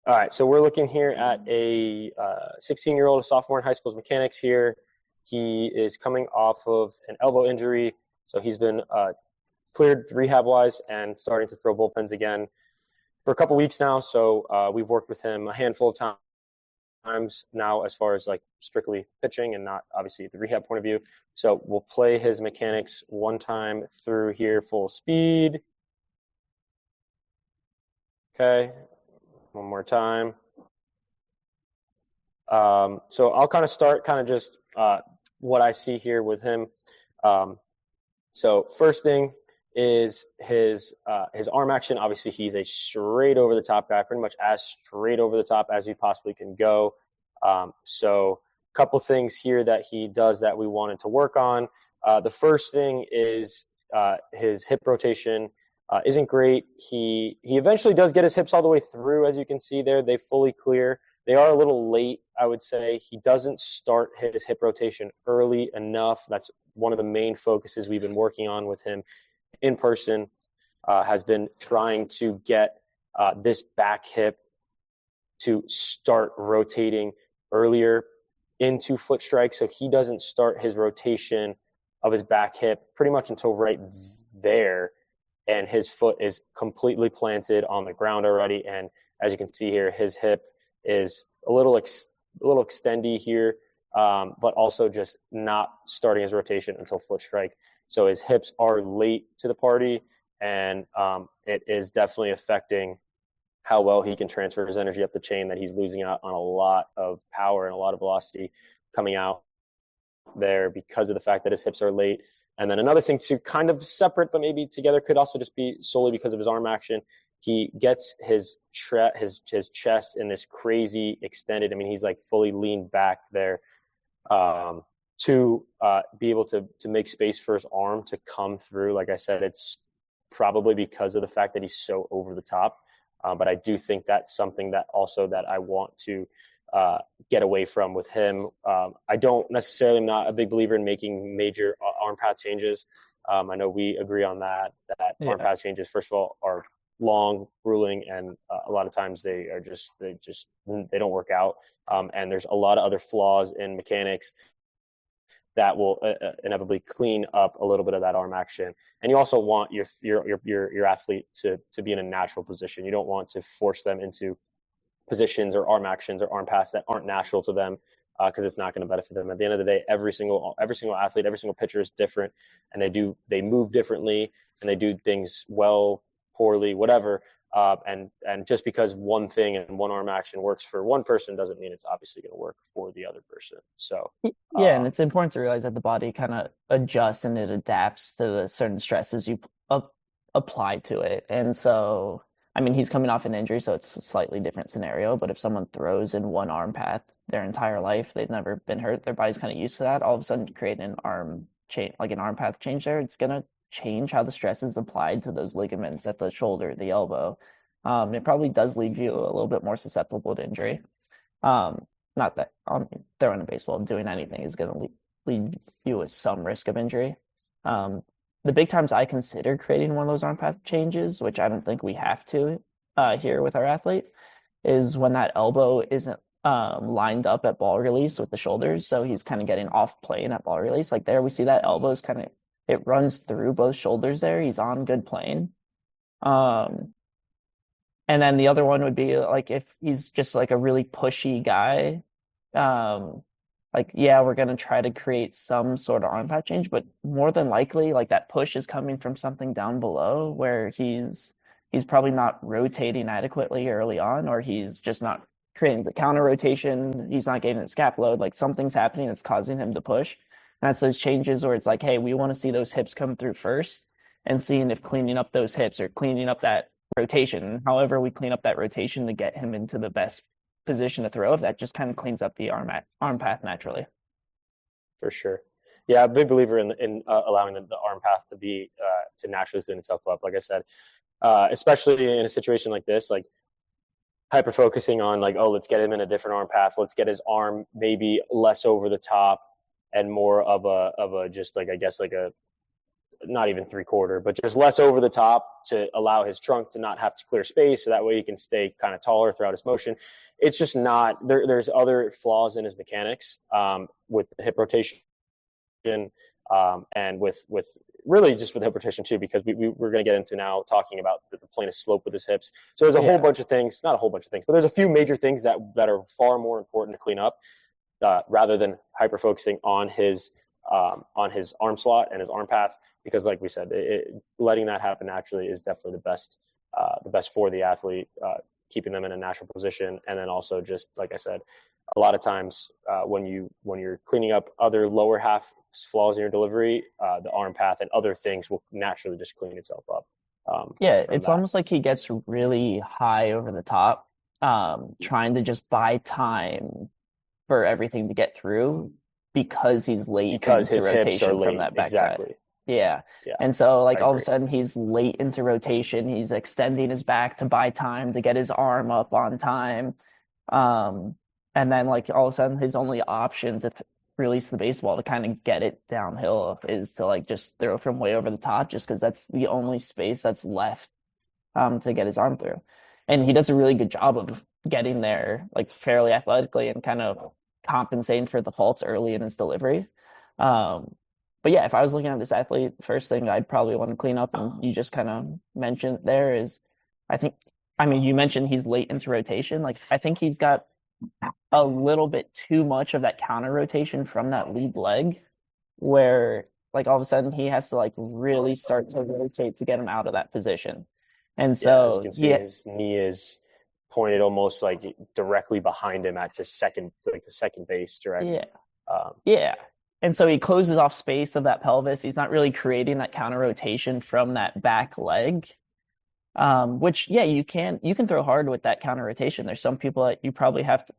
All right, so we're looking here at a 16-year-old sophomore in high school's mechanics here. He is coming off of an elbow injury, so he's been cleared rehab-wise and starting to throw bullpens again for a couple weeks now. So we've worked with him a handful of times now as far as like strictly pitching and not obviously the rehab point of view. So we'll play his mechanics one time through here full speed. Okay. One more time. So I'll kind of start just what I see here with him. So first thing is his arm action. Obviously, he's a straight over the top guy, pretty much as straight over the top as he possibly can go. So a couple things here that he does that we wanted to work on. The first thing is his hip rotation. Isn't great. He eventually does get his hips all the way through, as you can see there. They fully clear. They are a little late, I would say. He doesn't start his hip rotation early enough. That's one of the main focuses we've been working on with him in person, has been trying to get this back hip to start rotating earlier into foot strike. So he doesn't start his rotation of his back hip pretty much until right there. And his foot is completely planted on the ground already. And as you can see here, his hip is a little extendy here, but also just not starting his rotation until foot strike. So his hips are late to the party, and it is definitely affecting how well he can transfer his energy up the chain, that he's losing out on a lot of power and a lot of velocity coming out there because of the fact that his hips are late. And then another thing too, kind of separate, but maybe together, could also just be solely because of his arm action. He gets his chest in this crazy extended. I mean, he's like fully leaned back there to be able to make space for his arm to come through. Like I said, it's probably because of the fact that he's so over the top. But I do think that's something that I want to get away from with him. I don't necessarily, am not a big believer in making major arm path changes. I know we agree on that arm path changes, first of all, are long, grueling, and a lot of times they don't work out. And there's a lot of other flaws in mechanics that will inevitably clean up a little bit of that arm action. And you also want your athlete to be in a natural position. You don't want to force them into positions or arm actions or arm paths that aren't natural to them, because it's not going to benefit them. At the end of the day, every single athlete, every single pitcher is different, and they move differently, and they do things well, poorly, whatever. And just because one thing and one arm action works for one person doesn't mean it's obviously going to work for the other person. So yeah, and it's important to realize that the body kind of adjusts and it adapts to the certain stresses you apply to it. And so, I mean, he's coming off an injury, so it's a slightly different scenario. But if someone throws in one arm path their entire life, they've never been hurt, their body's kind of used to that. All of a sudden, create an arm change, like an arm path change there, it's gonna change how the stress is applied to those ligaments at the shoulder, the elbow. It probably does leave you a little bit more susceptible to injury. Not that throwing a baseball, doing anything is going to leave you with some risk of injury. The big times I consider creating one of those arm path changes, which I don't think we have to here with our athlete, is when that elbow isn't lined up at ball release with the shoulders. So he's kind of getting off plane at ball release. Like there, we see that elbow's kind of, it runs through both shoulders there. He's on good plane. And then the other one would be like if he's just like a really pushy guy, like, yeah, we're going to try to create some sort of arm path change, but more than likely, like that push is coming from something down below where he's probably not rotating adequately early on, or he's just not creating the counter rotation. He's not getting the scap load. Like something's happening that's causing him to push. And that's those changes where it's like, hey, we want to see those hips come through first, and seeing if cleaning up those hips or cleaning up that rotation, however we clean up that rotation to get him into the best position to throw, if that just kind of cleans up the arm path naturally. For sure. Yeah, I'm a big believer in allowing the arm path to be to naturally clean itself up. Like I said, especially in a situation like this, like hyper focusing on like, oh, let's get him in a different arm path. Let's get his arm maybe less over the top and more of a just like, I guess, like a not even 3/4, but just less over the top to allow his trunk to not have to clear space, so that way he can stay kind of taller throughout his motion. It's just not there. There's other flaws in his mechanics with the hip rotation, and with really just with hip rotation too, because we're going to get into now talking about the plane of slope with his hips. So there's a whole bunch of things, not a whole bunch of things, but there's a few major things that are far more important to clean up rather than hyper focusing on his arm slot and his arm path, because like we said, letting that happen naturally is definitely the best for the athlete, keeping them in a natural position. And then also, just like I said, a lot of times when you're cleaning up other lower half flaws in your delivery, the arm path and other things will naturally just clean itself up. It's almost like he gets really high over the top, trying to just buy time for everything to get through because he's late because into his hips are rotation late. from that backside. Exactly. Yeah. And so like all of a sudden he's late into rotation. He's extending his back to buy time to get his arm up on time. And then like all of a sudden his only option to release the baseball to kind of get it downhill is to like just throw from way over the top, just because that's the only space that's left to get his arm through. And he does a really good job of getting there like fairly athletically and kind of compensating for the faults early in his delivery. But yeah, if I was looking at this athlete, first thing I'd probably want to clean up, and you just kind of mentioned there, is you mentioned he's late into rotation. Like I think he's got a little bit too much of that counter rotation from that lead leg, where like all of a sudden he has to like really start to rotate to get him out of that position. And so as you can see, his knee is pointed almost like directly behind him at just the second base directly. And so he closes off space of that pelvis. He's not really creating that counter rotation from that back leg. Which you can throw hard with that counter rotation. There's some people that you probably have to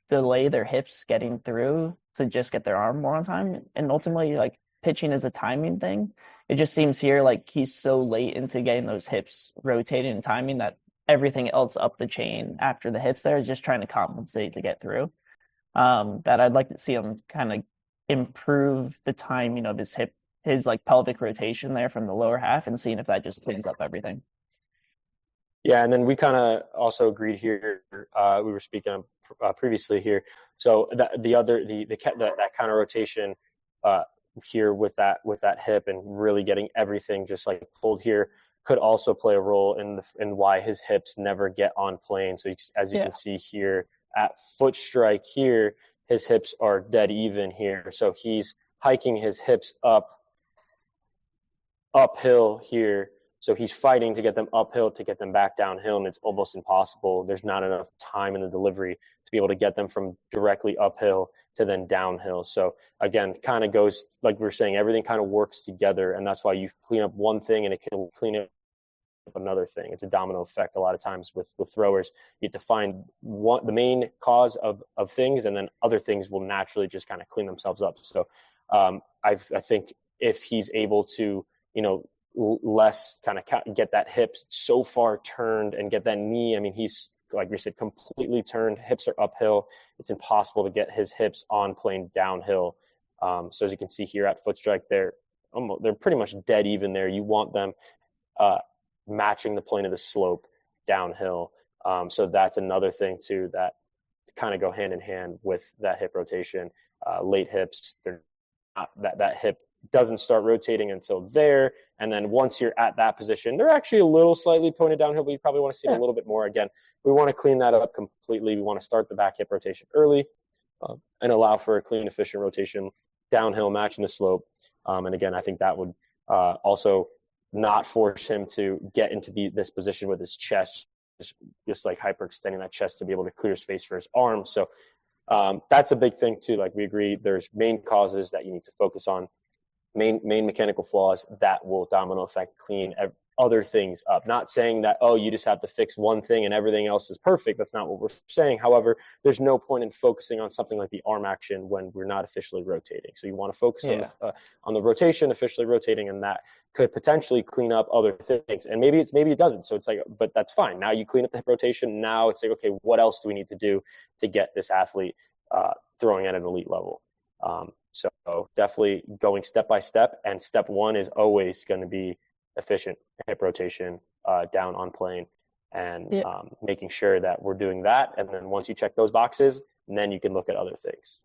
delay their hips getting through to just get their arm more on time. And ultimately, like, pitching is a timing thing. It just seems here like he's so late into getting those hips rotating and timing that everything else up the chain after the hips there is just trying to compensate to get through. That I'd like to see him kind of improve the timing of his like pelvic rotation there from the lower half, and seeing if that just cleans up everything. Yeah, and then we kind of also agreed here. We were speaking previously here. So that counter rotation here with that hip and really getting everything just like pulled here could also play a role in why his hips never get on plane. So as you can see here at foot strike here, his hips are dead even here. So he's hiking his hips uphill here. So he's fighting to get them uphill to get them back downhill, and it's almost impossible. There's not enough time in the delivery to be able to get them from directly uphill to then downhill. So again, kind of goes, like we were saying, everything kind of works together, and that's why you clean up one thing and it can clean up another thing. It's a domino effect a lot of times with throwers. You have to find the main cause of things, and then other things will naturally just kind of clean themselves up. So I think if he's able to, less kind of get that hip so far turned and get that knee. I mean, he's, like we said, completely turned. Hips are uphill. It's impossible to get his hips on plane downhill. So as you can see here at foot strike, they're pretty much dead even there. You want them matching the plane of the slope downhill. So that's another thing too that kind of go hand in hand with that hip rotation. Late hips, they're not, that hip doesn't start rotating until there. And then once you're at that position, they're actually a little slightly pointed downhill, but you probably want to see it a little bit more. Again, we want to clean that up completely. We want to start the back hip rotation early and allow for a clean, efficient rotation downhill, matching the slope. And again, I think that would also not force him to get into this position with his chest, just like hyperextending that chest to be able to clear space for his arm. So that's a big thing too. Like we agree, there's main causes that you need to focus on. Main mechanical flaws that will domino effect clean other things up. Not saying that, you just have to fix one thing and everything else is perfect. That's not what we're saying. However, there's no point in focusing on something like the arm action when we're not officially rotating. So you want to focus on the rotation, officially rotating, and that could potentially clean up other things. And maybe it doesn't. So it's like, but that's fine. Now you clean up the hip rotation. Now it's like, okay, what else do we need to do to get this athlete throwing at an elite level? So definitely going step by step, and step one is always going to be efficient hip rotation down on plane, and Yeah. making sure that we're doing that. And then once you check those boxes, then you can look at other things.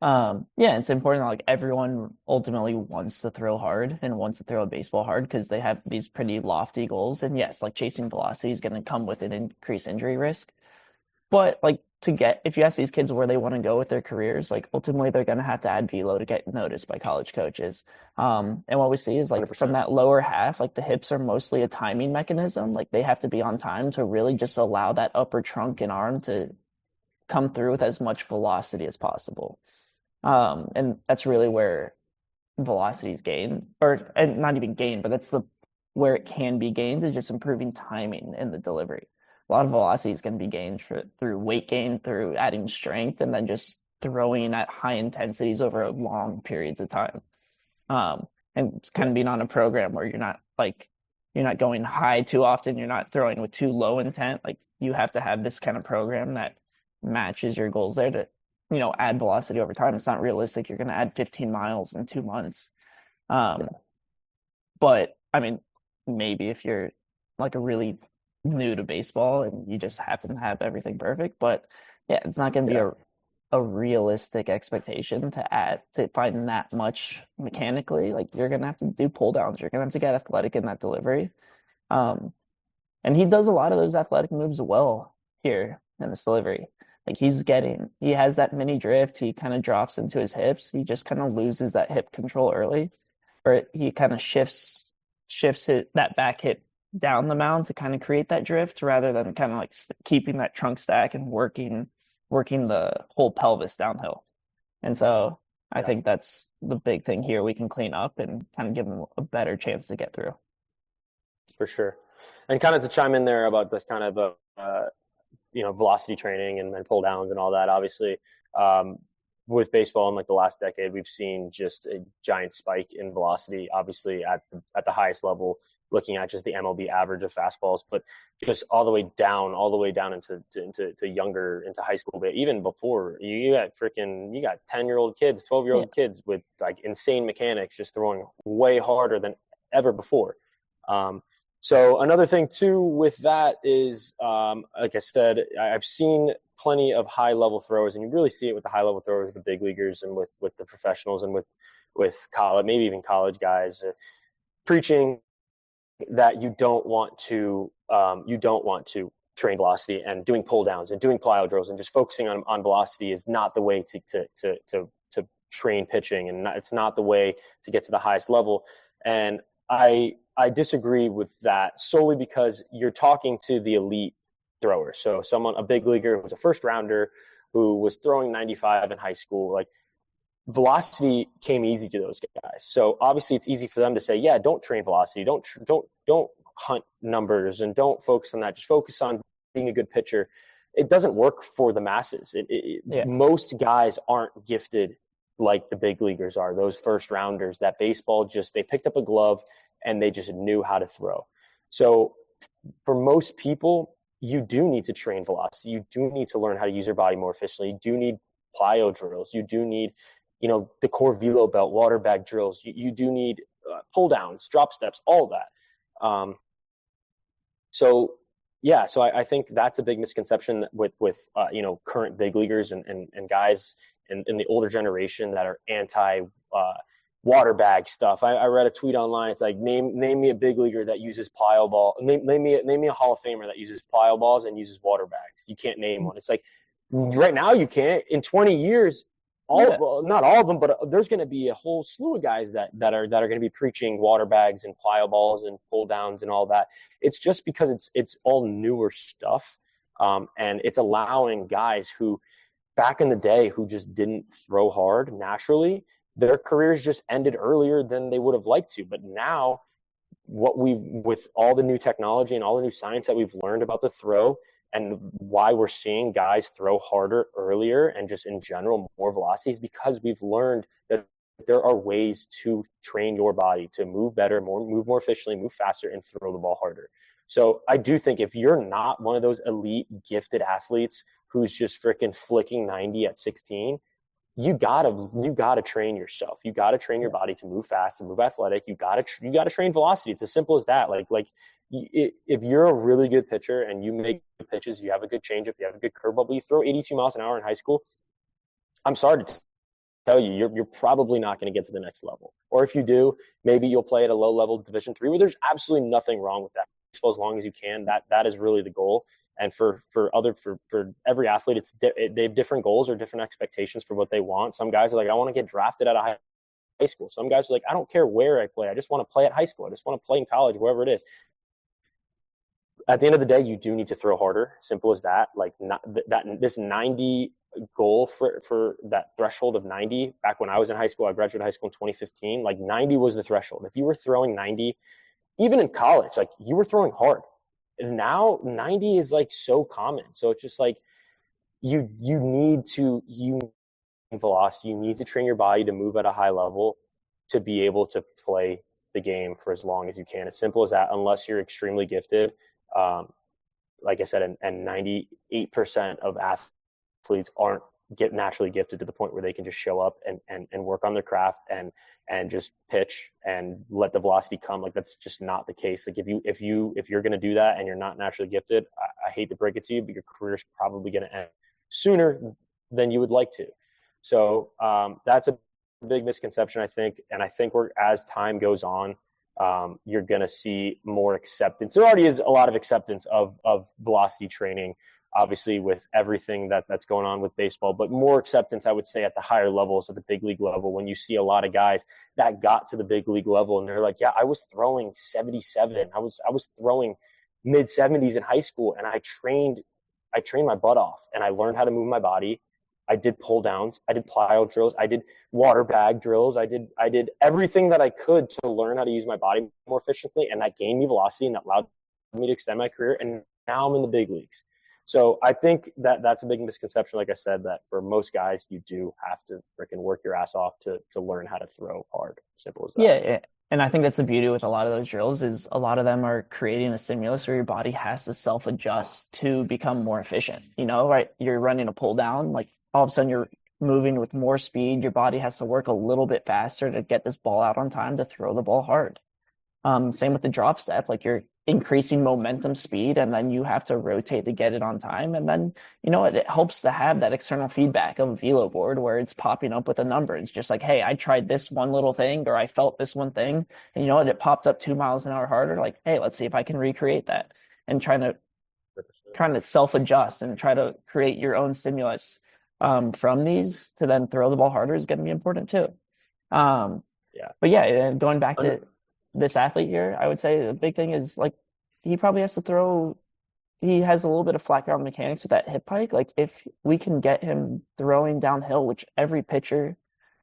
Yeah, it's important that like everyone ultimately wants to throw hard and wants to throw a baseball hard because they have these pretty lofty goals. And yes, like chasing velocity is going to come with an increased injury risk. But like if you ask these kids where they want to go with their careers, like ultimately they're going to have to add velo to get noticed by college coaches. And what we see is like from 100%. that lower half, like the hips are mostly a timing mechanism. Like they have to be on time to really just allow that upper trunk and arm to come through with as much velocity as possible. And that's really where velocity is gained, or and not even gained, but that's the where it can be gained is just improving timing in the delivery. A lot of velocity is going to be gained through weight gain, through adding strength, and then just throwing at high intensities over long periods of time. And kind Yeah, of being on a program where you're not going high too often, you're not throwing with too low intent. Like you have to have this kind of program that matches your goals there to add velocity over time. It's not realistic. You're going to add 15 miles in 2 months. yeah, Um, but I mean, maybe if you're like a really new to baseball and you just happen to have everything perfect, but yeah, it's not going to be yeah, a realistic expectation to find that much mechanically. Like you're going to have to do pull downs. You're going to have to get athletic in that delivery. Um, and he does a lot of those athletic moves well here in this delivery. Like he has that mini drift. He kind of drops into his hips. He just kind of loses that hip control early, or he kind of shifts that back hip down the mound to kind of create that drift rather than kind of like keeping that trunk stack and working the whole pelvis downhill. And so I yeah, think that's the big thing here we can clean up and kind of give him a better chance to get through. for sure. And kind of to chime in there about this kind of velocity training and pull downs and all that. Obviously, um, with baseball in like the last decade, we've seen just a giant spike in velocity. Obviously, at the highest level, looking at just the MLB average of fastballs, but just all the way down into younger into high school. But even before, you got 10-year-old kids, 12-year-old kids with like insane mechanics, just throwing way harder than ever before. Um, so another thing too with that is, like I said, I've seen plenty of high level throwers, and you really see it with the high level throwers, the big leaguers, and with the professionals, and with college, maybe even college guys, preaching that you don't want to train velocity, and doing pull downs and doing plyo drills and just focusing on velocity is not the way to train pitching, and it's not the way to get to the highest level. And I disagree with that solely because you're talking to the elite thrower. So a big leaguer who's a first rounder who was throwing 95 in high school, like velocity came easy to those guys. So obviously it's easy for them to say, yeah, don't train velocity. Don't hunt numbers and don't focus on that. Just focus on being a good pitcher. It doesn't work for the masses. Yeah. Most guys aren't gifted like the big leaguers are, those first rounders that baseball they picked up a glove and they just knew how to throw. So for most people, you do need to train velocity. You do need to learn how to use your body more efficiently. You do need plyo drills. You do need, the core velo belt, water bag drills. You do need pull downs, drop steps, all that. So yeah, so I think that's a big misconception with current big leaguers and guys in the older generation that are anti water bag stuff. I read a tweet online. It's like name me a big leaguer that uses plyo ball. Name me a Hall of Famer that uses plyo balls and uses water bags. You can't name one. It's like right now you can't. In 20 years, Yeah. not all of them, but there's going to be a whole slew of guys that are going to be preaching water bags and plyo balls and pull downs and all that. It's just because it's all newer stuff, and it's allowing guys who back in the day who just didn't throw hard naturally, their careers just ended earlier than they would have liked to. But now, with all the new technology and all the new science that we've learned about the throw, and why we're seeing guys throw harder earlier and just in general more velocities, because we've learned that there are ways to train your body to move better, move more efficiently, move faster, and throw the ball harder. So I do think if you're not one of those elite gifted athletes who's just freaking flicking 90 at 16, you gotta train yourself. You gotta train your body to move fast and move athletic. You gotta train velocity. It's as simple as that. If you're a really good pitcher and you make good pitches, you have a good changeup, you have a good curveball, but you throw 82 miles an hour in high school, I'm sorry to tell you, you're probably not going to get to the next level. Or if you do, maybe you'll play at a low level Division 3, where there's absolutely nothing wrong with that. So as long as you can, that is really the goal. And for every athlete, they have different goals or different expectations for what they want. Some guys are like, I want to get drafted out of high school. Some guys are like, I don't care where I play. I just want to play at high school. I just want to play in college, wherever it is. At the end of the day, you do need to throw harder. Simple as that. Like this 90 goal for that threshold of 90 back when I was in high school. I graduated high school in 2015. Like 90 was the threshold. If you were throwing 90, even in college, like you were throwing hard. And now 90 is like so common. So it's just like you need velocity. You need to train your body to move at a high level to be able to play the game for as long as you can. As simple as that, unless you're extremely gifted. Like I said, and 98% of athletes aren't naturally gifted to the point where they can just show up and work on their craft and just pitch and let the velocity come. Like that's just not the case. Like if you're going to do that and you're not naturally gifted, I hate to break it to you, but your career is probably going to end sooner than you would like to. So that's a big misconception, I think. And I think as time goes on, you're going to see more acceptance. There already is a lot of acceptance of velocity training, obviously with everything that's going on with baseball, but more acceptance, I would say, at the higher levels, at the big league level, when you see a lot of guys that got to the big league level and they're like, yeah, I was throwing 77. I was throwing mid 70s in high school, and I trained my butt off, and I learned how to move my body. I did pull downs. I did plyo drills. I did water bag drills. I did everything that I could to learn how to use my body more efficiently, and that gained me velocity and that allowed me to extend my career. And now I'm in the big leagues. So I think that's a big misconception. Like I said, that for most guys, you do have to freaking work your ass off to learn how to throw hard. Simple as that. Yeah, and I think that's the beauty with a lot of those drills is a lot of them are creating a stimulus where your body has to self-adjust to become more efficient. Right? You're running a pull down, like all of a sudden you're moving with more speed. Your body has to work a little bit faster to get this ball out on time to throw the ball hard. Same with the drop step, like you're increasing momentum speed and then you have to rotate to get it on time. And then, it helps to have that external feedback of a velo board where it's popping up with a number. It's just like, hey, I tried this one little thing or I felt this one thing. And it popped up 2 miles an hour harder. Like, hey, let's see if I can recreate that, and trying to self-adjust and try to create your own stimulus from these to then throw the ball harder is going to be important too. Yeah. But yeah, going back to this athlete here, I would say the big thing is like he probably has to throw. He has a little bit of flat ground mechanics with that hip hike. Like if we can get him throwing downhill, which every pitcher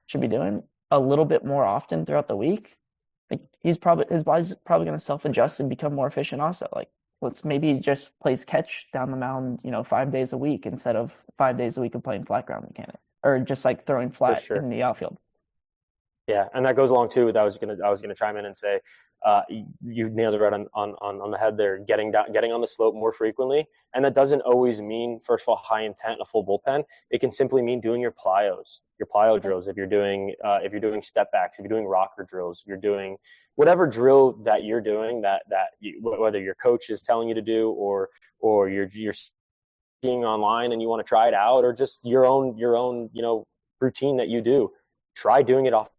should be doing a little bit more often throughout the week, like his body's probably going to self-adjust and become more efficient. Also, like let's maybe just plays catch down the mound, 5 days a week instead of 5 days a week of playing flat ground mechanic or just like throwing flat in the outfield. Yeah, and that goes along too with I was gonna chime in and say you nailed it right on the head there. Getting on the slope more frequently, and that doesn't always mean, first of all, high intent and a full bullpen. It can simply mean doing your plyo drills. If you're doing step backs, if you're doing rocker drills, if you're doing whatever drill that you're doing whether your coach is telling you to do or you're seeing online and you want to try it out, or just your own routine that you do. Try doing it off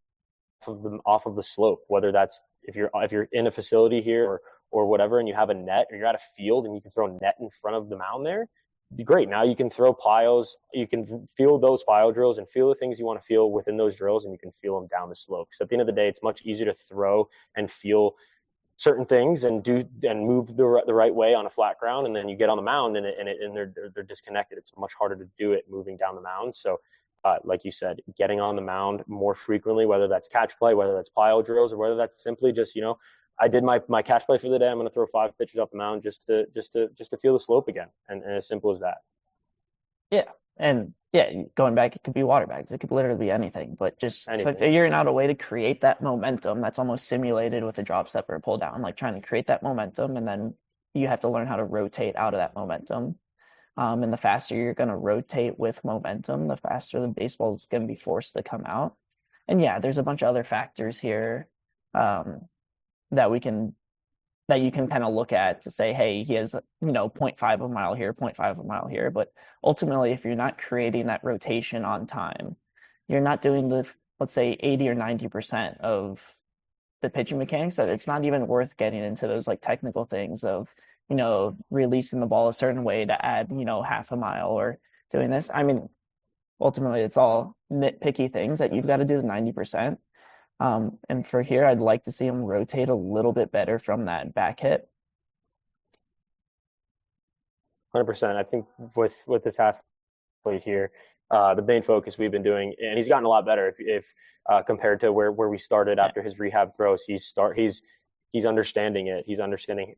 of the slope, whether that's if you're in a facility here or whatever, and you have a net or you're at a field and you can throw a net in front of the mound there, great. Now you can throw plyos, you can feel those plyo drills and feel the things you want to feel within those drills, and you can feel them down the slope. So at the end of the day, it's much easier to throw and feel certain things and move the right way on a flat ground, and then you get on the mound and they're disconnected. It's much harder to do it moving down the mound. So like you said, getting on the mound more frequently, whether that's catch play, whether that's plyo drills, or whether that's simply just, I did my catch play for the day. I'm going to throw 5 pitches off the mound just to feel the slope again. And as simple as that. Yeah. And yeah, going back, it could be water bags. It could literally be anything, but just figuring out a way to create that momentum that's almost simulated with a drop step or a pull down, like trying to create that momentum. And then you have to learn how to rotate out of that momentum. And the faster you're going to rotate with momentum, the faster the baseball is going to be forced to come out. And yeah, there's a bunch of other factors here um, that we can that you can kind of look at to say, hey, he has, zero point 0.5 of a mile here, zero point 0.5 of a mile here. But ultimately, if you're not creating that rotation on time, you're not doing the, let's say, 80 or 90% of the pitching mechanics, that it's not even worth getting into those like technical things of, releasing the ball a certain way to add, half a mile or doing this. I mean, ultimately, it's all nitpicky things that you've got to do the 90%. And for here, I'd like to see him rotate a little bit better from that back hit. 100%. I think with this athlete here, the main focus we've been doing, and he's gotten a lot better if compared to where we started after his rehab throws. He's understanding it. He's understanding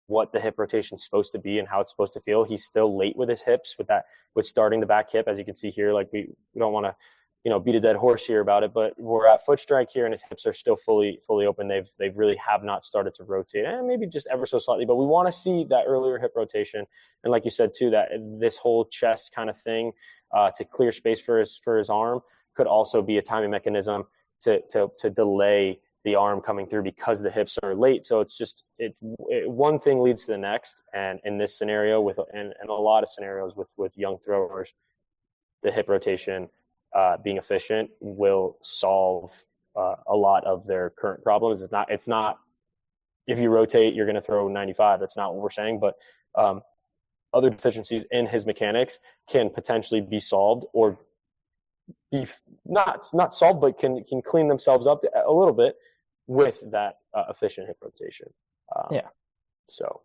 what the hip rotation is supposed to be and how it's supposed to feel. He's still late with his hips with starting the back hip, as you can see here. Like we don't want to beat a dead horse here about it, but we're at foot strike here and his hips are still fully open. They really have not started to rotate, and maybe just ever so slightly, but we want to see that earlier hip rotation. And like you said too, that this whole chest kind of thing to clear space for his arm could also be a timing mechanism to delay the arm coming through because the hips are late. So it's just one thing leads to the next, and in this scenario and a lot of scenarios with young throwers, the hip rotation being efficient will solve a lot of their current problems. It's not if you rotate, you're going to throw 95. That's not what we're saying. But other deficiencies in his mechanics can potentially be solved, or be not solved, but can clean themselves up a little bit with that efficient hip rotation. Yeah. So,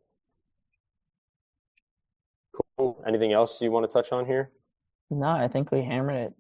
cool. Anything else you want to touch on here? No, I think we hammered it